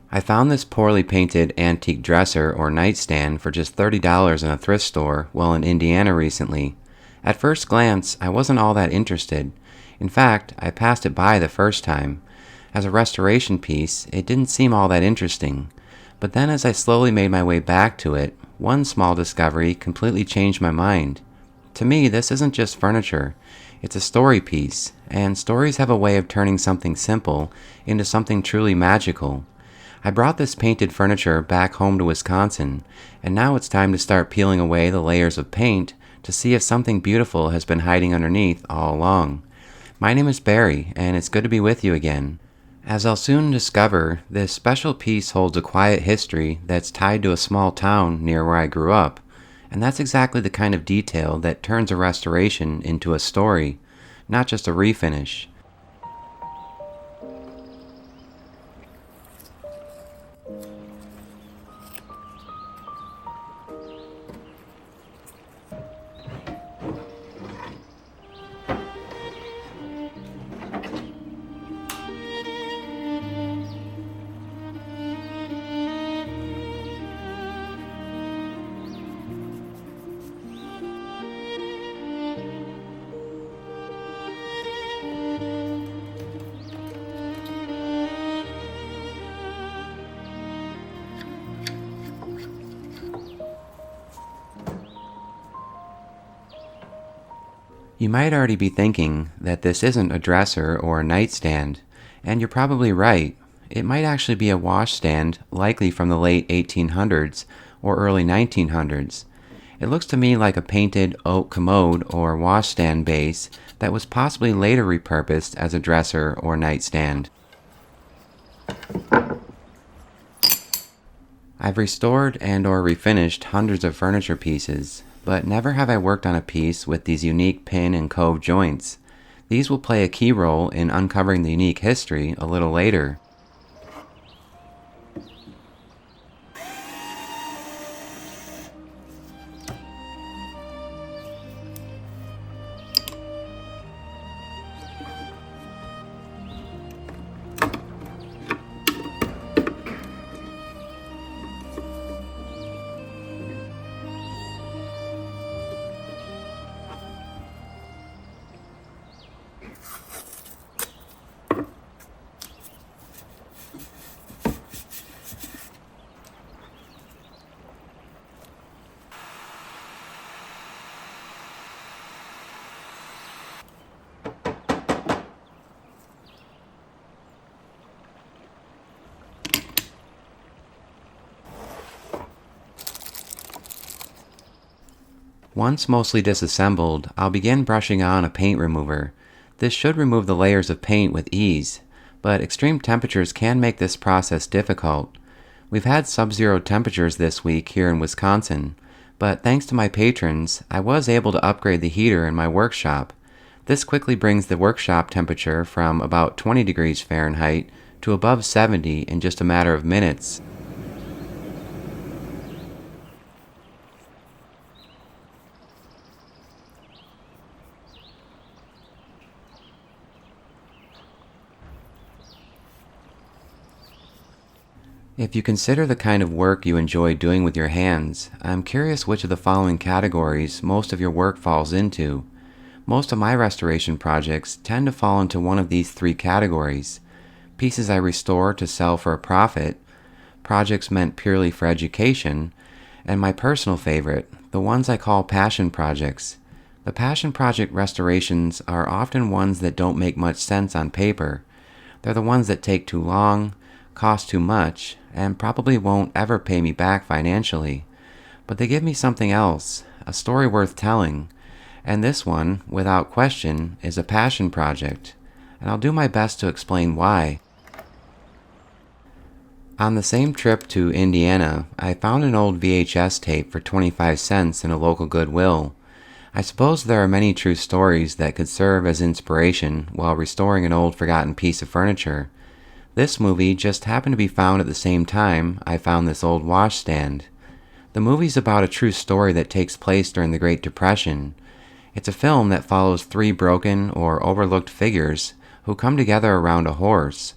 I found this poorly painted antique dresser or nightstand for just $30 in a thrift store while in Indiana recently. At first glance, I wasn't all that interested. In fact, I passed it by the first time. As a restoration piece, it didn't seem all that interesting. But then as I slowly made my way back to it, one small discovery completely changed my mind. To me, this isn't just furniture. It's a story piece, and stories have a way of turning something simple into something truly magical. I brought this painted furniture back home to Wisconsin, and now it's time to start peeling away the layers of paint to see if something beautiful has been hiding underneath all along. My name is Barry, and it's good to be with you again. As I'll soon discover, this special piece holds a quiet history that's tied to a small town near where I grew up, and that's exactly the kind of detail that turns a restoration into a story, not just a refinish. You might already be thinking that this isn't a dresser or a nightstand, and you're probably right. It might actually be a washstand, likely from the late 1800s or early 1900s. It looks to me like a painted oak commode or washstand base that was possibly later repurposed as a dresser or nightstand. I've restored and or refinished hundreds of furniture pieces, but never have I worked on a piece with these unique pin and cove joints. These will play a key role in uncovering the unique history a little later. Once mostly disassembled, I'll begin brushing on a paint remover. This should remove the layers of paint with ease, but extreme temperatures can make this process difficult. We've had sub-zero temperatures this week here in Wisconsin, but thanks to my patrons, I was able to upgrade the heater in my workshop. This quickly brings the workshop temperature from about 20 degrees Fahrenheit to above 70 in just a matter of minutes. If you consider the kind of work you enjoy doing with your hands, I'm curious which of the following categories most of your work falls into. Most of my restoration projects tend to fall into one of these three categories: pieces I restore to sell for a profit, projects meant purely for education, and my personal favorite, the ones I call passion projects. The passion project restorations are often ones that don't make much sense on paper. They're the ones that take too long, cost too much, and probably won't ever pay me back financially. But they give me something else, a story worth telling. And this one, without question, is a passion project. And I'll do my best to explain why. On the same trip to Indiana, I found an old VHS tape for 25 cents in a local Goodwill. I suppose there are many true stories that could serve as inspiration while restoring an old forgotten piece of furniture. This movie just happened to be found at the same time I found this old washstand. The movie's about a true story that takes place during the Great Depression. It's a film that follows three broken or overlooked figures who come together around a horse.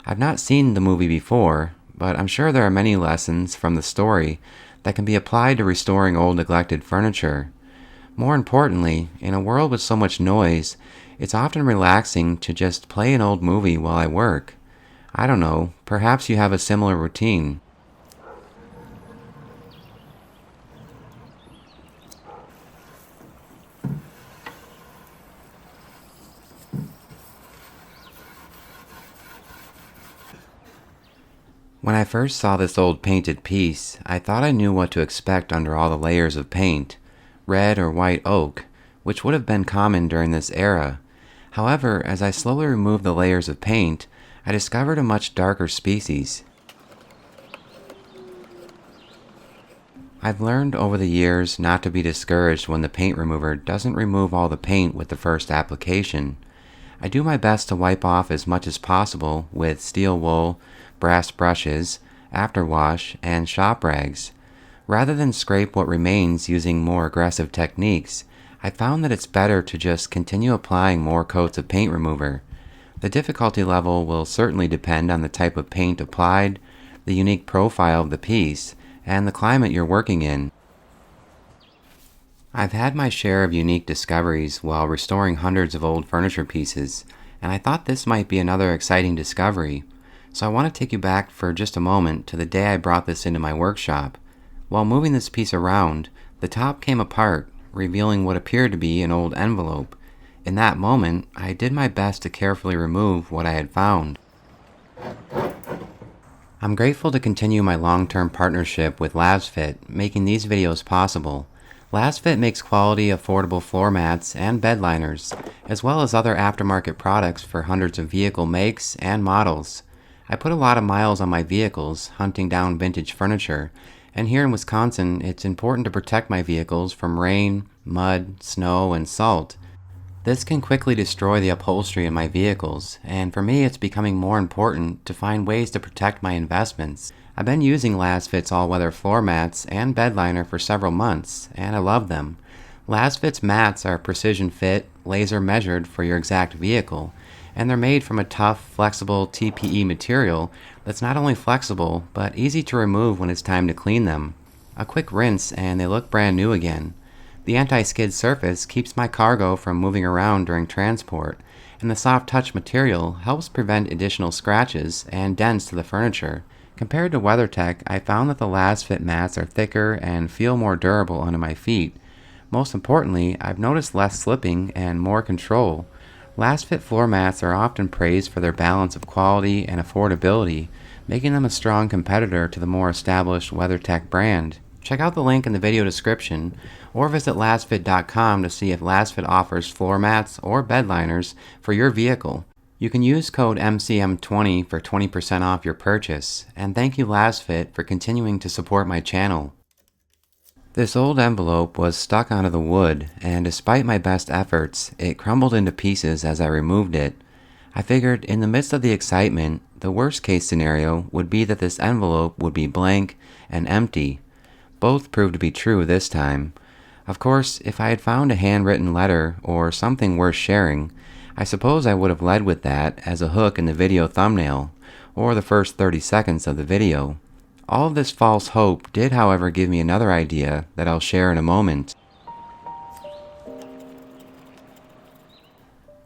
I've not seen the movie before, but I'm sure there are many lessons from the story that can be applied to restoring old neglected furniture. More importantly, in a world with so much noise, it's often relaxing to just play an old movie while I work. I don't know, perhaps you have a similar routine. When I first saw this old painted piece, I thought I knew what to expect under all the layers of paint, red or white oak, which would have been common during this era. However, as I slowly removed the layers of paint, I discovered a much darker species. I've learned over the years not to be discouraged when the paint remover doesn't remove all the paint with the first application. I do my best to wipe off as much as possible with steel wool, brass brushes, afterwash, and shop rags. Rather than scrape what remains using more aggressive techniques, I found that it's better to just continue applying more coats of paint remover. The difficulty level will certainly depend on the type of paint applied, the unique profile of the piece, and the climate you're working in. I've had my share of unique discoveries while restoring hundreds of old furniture pieces, and I thought this might be another exciting discovery. So I want to take you back for just a moment to the day I brought this into my workshop. While moving this piece around, the top came apart, revealing what appeared to be an old envelope. In that moment, I did my best to carefully remove what I had found. I'm grateful to continue my long-term partnership with Lasfit, making these videos possible. Lasfit makes quality, affordable floor mats and bed liners, as well as other aftermarket products for hundreds of vehicle makes and models. I put a lot of miles on my vehicles, hunting down vintage furniture, and here in Wisconsin, it's important to protect my vehicles from rain, mud, snow, and salt. This can quickly destroy the upholstery in my vehicles, and for me it's becoming more important to find ways to protect my investments. I've been using Lasfit's all-weather floor mats and bed liner for several months, and I love them. Lasfit's mats are precision fit, laser measured for your exact vehicle, and they're made from a tough, flexible TPE material that's not only flexible, but easy to remove when it's time to clean them. A quick rinse and they look brand new again. The anti-skid surface keeps my cargo from moving around during transport, and the soft touch material helps prevent additional scratches and dents to the furniture. Compared to WeatherTech, I found that the Lasfit mats are thicker and feel more durable under my feet. Most importantly, I've noticed less slipping and more control. Lasfit floor mats are often praised for their balance of quality and affordability, making them a strong competitor to the more established WeatherTech brand. Check out the link in the video description, or visit lasfit.com to see if Lasfit offers floor mats or bed liners for your vehicle. You can use code MCM20 for 20% off your purchase, and thank you Lasfit for continuing to support my channel. This old envelope was stuck onto the wood, and despite my best efforts, it crumbled into pieces as I removed it. I figured in the midst of the excitement, the worst case scenario would be that this envelope would be blank and empty. Both proved to be true this time. Of course, if I had found a handwritten letter or something worth sharing, I suppose I would have led with that as a hook in the video thumbnail, or the first 30 seconds of the video. All of this false hope did, however, give me another idea that I'll share in a moment.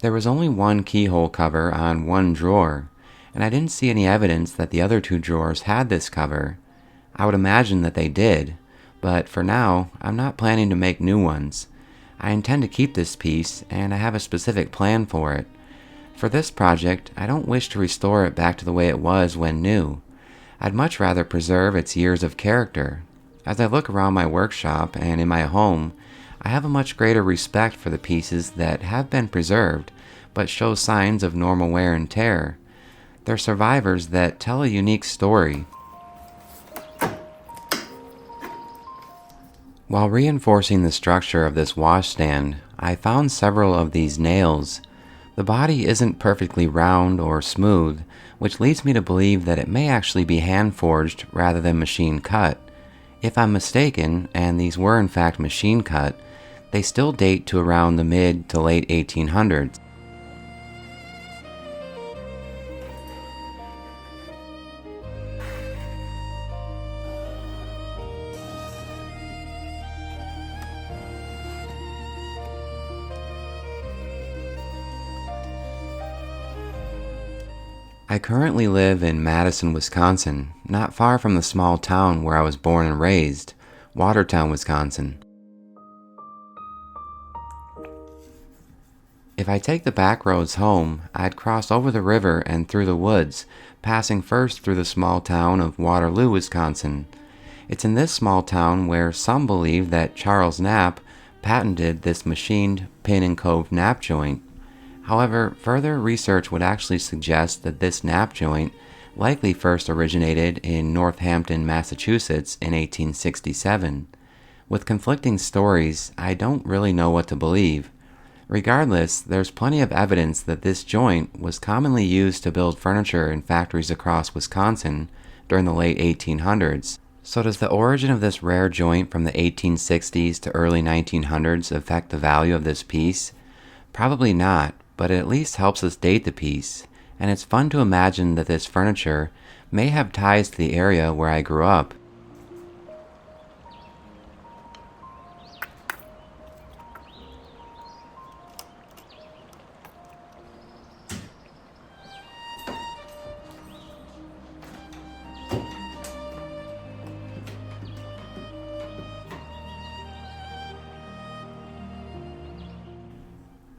There was only one keyhole cover on one drawer, and I didn't see any evidence that the other two drawers had this cover. I would imagine that they did, but for now, I'm not planning to make new ones. I intend to keep this piece, and I have a specific plan for it. For this project, I don't wish to restore it back to the way it was when new. I'd much rather preserve its years of character. As I look around my workshop and in my home, I have a much greater respect for the pieces that have been preserved, but show signs of normal wear and tear. They're survivors that tell a unique story. While reinforcing the structure of this washstand, I found several of these nails. The body isn't perfectly round or smooth, which leads me to believe that it may actually be hand-forged rather than machine-cut. If I'm mistaken, and these were in fact machine-cut, they still date to around the mid to late 1800s. I currently live in Madison, Wisconsin, not far from the small town where I was born and raised, Watertown, Wisconsin. If I take the back roads home, I'd cross over the river and through the woods, passing first through the small town of Waterloo, Wisconsin. It's in this small town where some believe that Charles Knapp patented this machined pin and cove nap joint. However, further research would actually suggest that this nap joint likely first originated in Northampton, Massachusetts in 1867. With conflicting stories, I don't really know what to believe. Regardless, there's plenty of evidence that this joint was commonly used to build furniture in factories across Wisconsin during the late 1800s. So does the origin of this rare joint from the 1860s to early 1900s affect the value of this piece? Probably not, but it at least helps us date the piece, and it's fun to imagine that this furniture may have ties to the area where I grew up.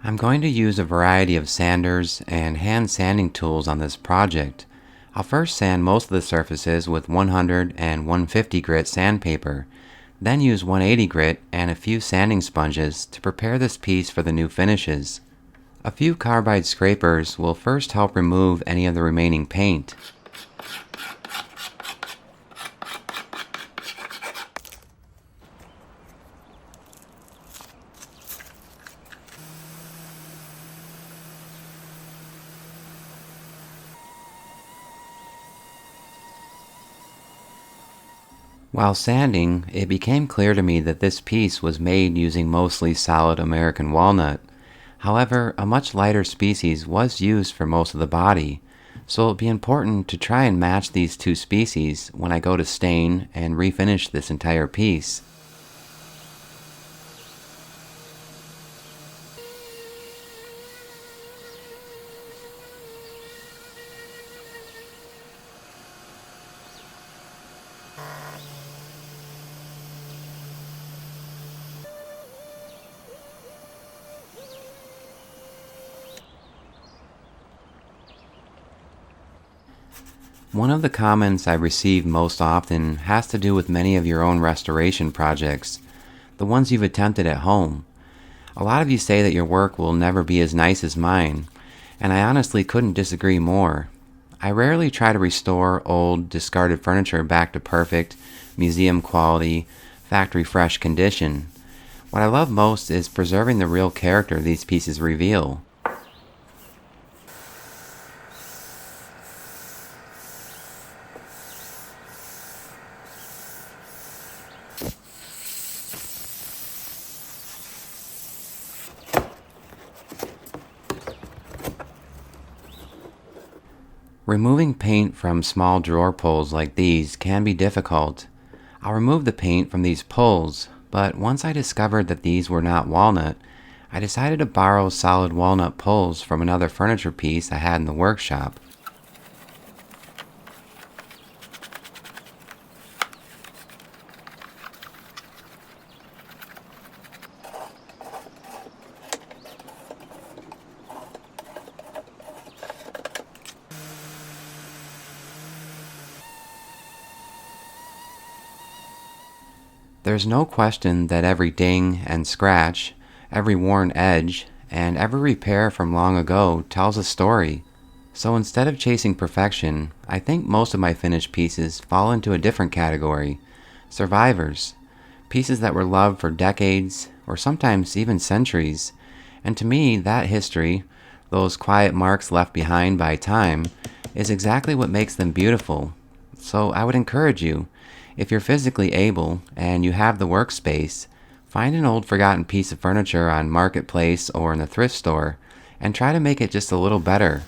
I'm going to use a variety of sanders and hand sanding tools on this project. I'll first sand most of the surfaces with 100 and 150 grit sandpaper, then use 180 grit and a few sanding sponges to prepare this piece for the new finishes. A few carbide scrapers will first help remove any of the remaining paint. While sanding, it became clear to me that this piece was made using mostly solid American walnut. However, a much lighter species was used for most of the body, so it'll be important to try and match these two species when I go to stain and refinish this entire piece. One of the comments I receive most often has to do with many of your own restoration projects, the ones you've attempted at home. A lot of you say that your work will never be as nice as mine, and I honestly couldn't disagree more. I rarely try to restore old, discarded furniture back to perfect, museum quality, factory fresh condition. What I love most is preserving the real character these pieces reveal. Removing paint from small drawer pulls like these can be difficult. I'll remove the paint from these pulls, but once I discovered that these were not walnut, I decided to borrow solid walnut pulls from another furniture piece I had in the workshop. There's no question that every ding and scratch, every worn edge, and every repair from long ago tells a story. So instead of chasing perfection, I think most of my finished pieces fall into a different category: survivors. Pieces that were loved for decades, or sometimes even centuries. And to me, that history, those quiet marks left behind by time, is exactly what makes them beautiful. So I would encourage you, if you're physically able and you have the workspace, find an old forgotten piece of furniture on Marketplace or in the thrift store and try to make it just a little better.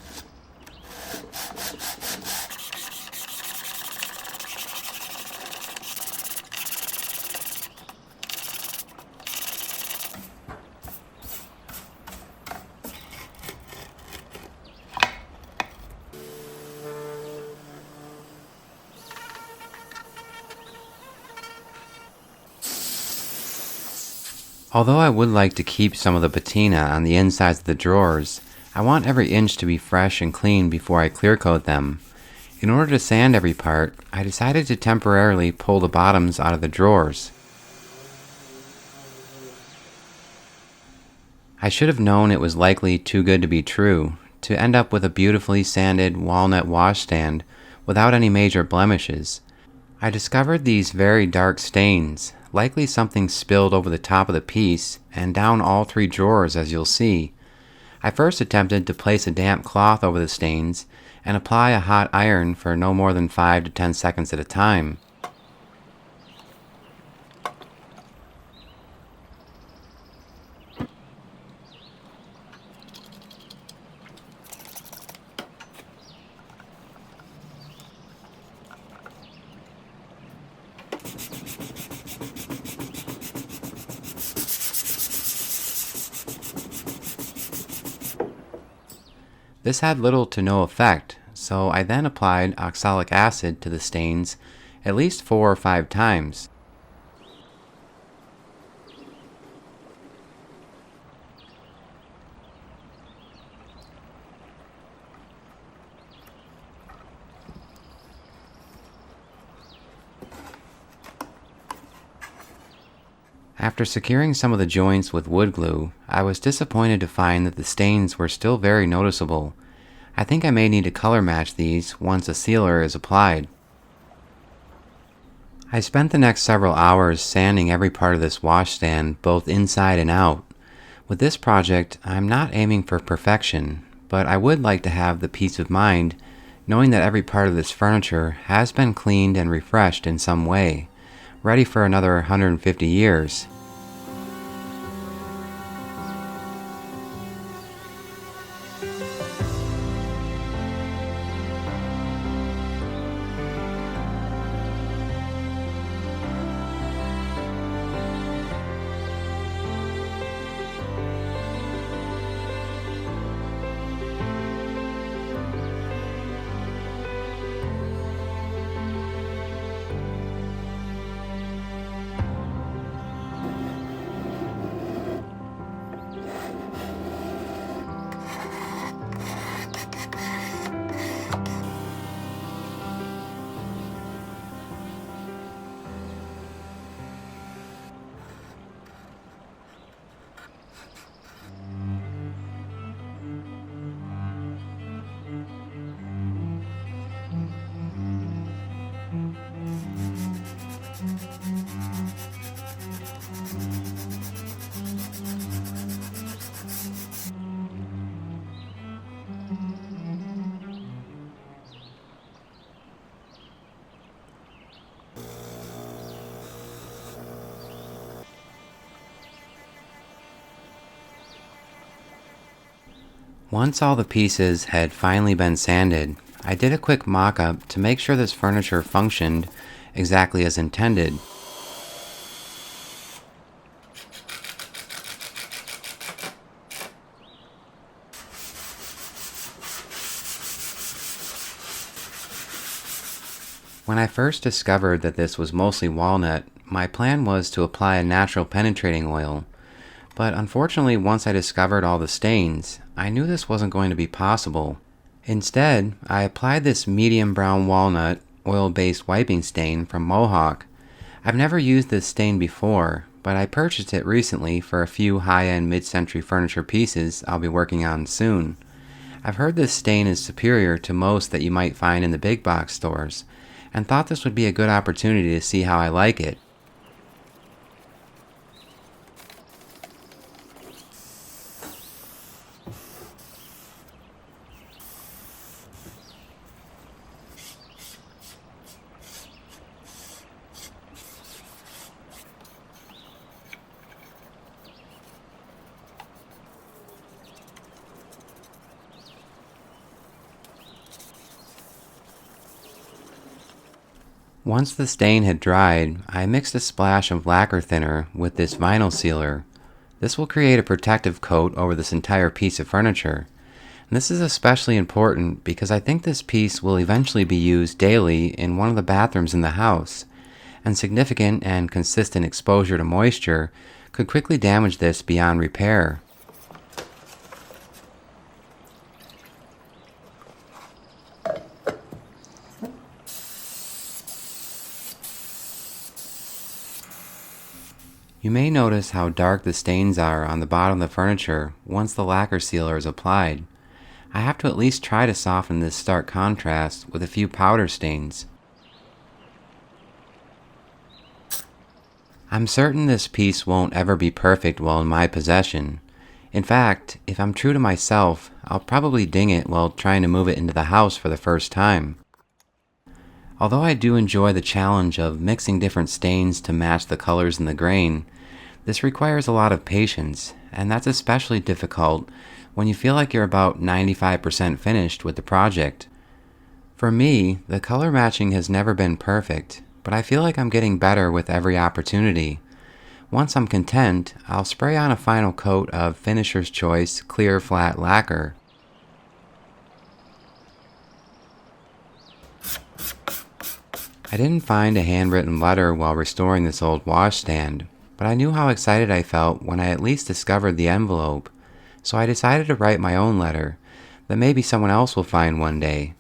Although I would like to keep some of the patina on the insides of the drawers, I want every inch to be fresh and clean before I clear coat them. In order to sand every part, I decided to temporarily pull the bottoms out of the drawers. I should have known it was likely too good to be true, to end up with a beautifully sanded walnut washstand without any major blemishes. I discovered these very dark stains, likely something spilled over the top of the piece and down all 3 drawers, as you'll see. I first attempted to place a damp cloth over the stains and apply a hot iron for no more than 5 to 10 seconds at a time. This had little to no effect, so I then applied oxalic acid to the stains at least 4 or 5 times. After securing some of the joints with wood glue, I was disappointed to find that the stains were still very noticeable. I think I may need to color match these once a sealer is applied. I spent the next several hours sanding every part of this washstand, both inside and out. With this project, I'm not aiming for perfection, but I would like to have the peace of mind knowing that every part of this furniture has been cleaned and refreshed in some way, ready for another 150 years. Once all the pieces had finally been sanded, I did a quick mock-up to make sure this furniture functioned exactly as intended. When I first discovered that this was mostly walnut, my plan was to apply a natural penetrating oil. But unfortunately, once I discovered all the stains, I knew this wasn't going to be possible. Instead, I applied this medium brown walnut oil-based wiping stain from Mohawk. I've never used this stain before, but I purchased it recently for a few high-end mid-century furniture pieces I'll be working on soon. I've heard this stain is superior to most that you might find in the big box stores, and thought this would be a good opportunity to see how I like it. Once the stain had dried, I mixed a splash of lacquer thinner with this vinyl sealer. This will create a protective coat over this entire piece of furniture. And this is especially important because I think this piece will eventually be used daily in one of the bathrooms in the house, and significant and consistent exposure to moisture could quickly damage this beyond repair. You may notice how dark the stains are on the bottom of the furniture once the lacquer sealer is applied. I have to at least try to soften this stark contrast with a few powder stains. I'm certain this piece won't ever be perfect while in my possession. In fact, if I'm true to myself, I'll probably ding it while trying to move it into the house for the first time. Although I do enjoy the challenge of mixing different stains to match the colors in the grain, this requires a lot of patience, and that's especially difficult when you feel like you're about 95% finished with the project. For me, the color matching has never been perfect, but I feel like I'm getting better with every opportunity. Once I'm content, I'll spray on a final coat of Finisher's Choice clear flat lacquer. I didn't find a handwritten letter while restoring this old washstand, but I knew how excited I felt when I at least discovered the envelope, so I decided to write my own letter that maybe someone else will find one day.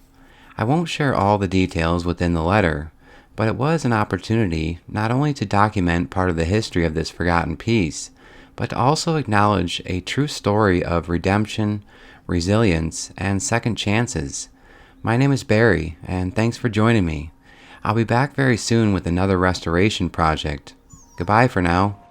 I won't share all the details within the letter, but it was an opportunity not only to document part of the history of this forgotten piece, but to also acknowledge a true story of redemption, resilience, and second chances. My name is Barry, and thanks for joining me. I'll be back very soon with another restoration project. Goodbye for now.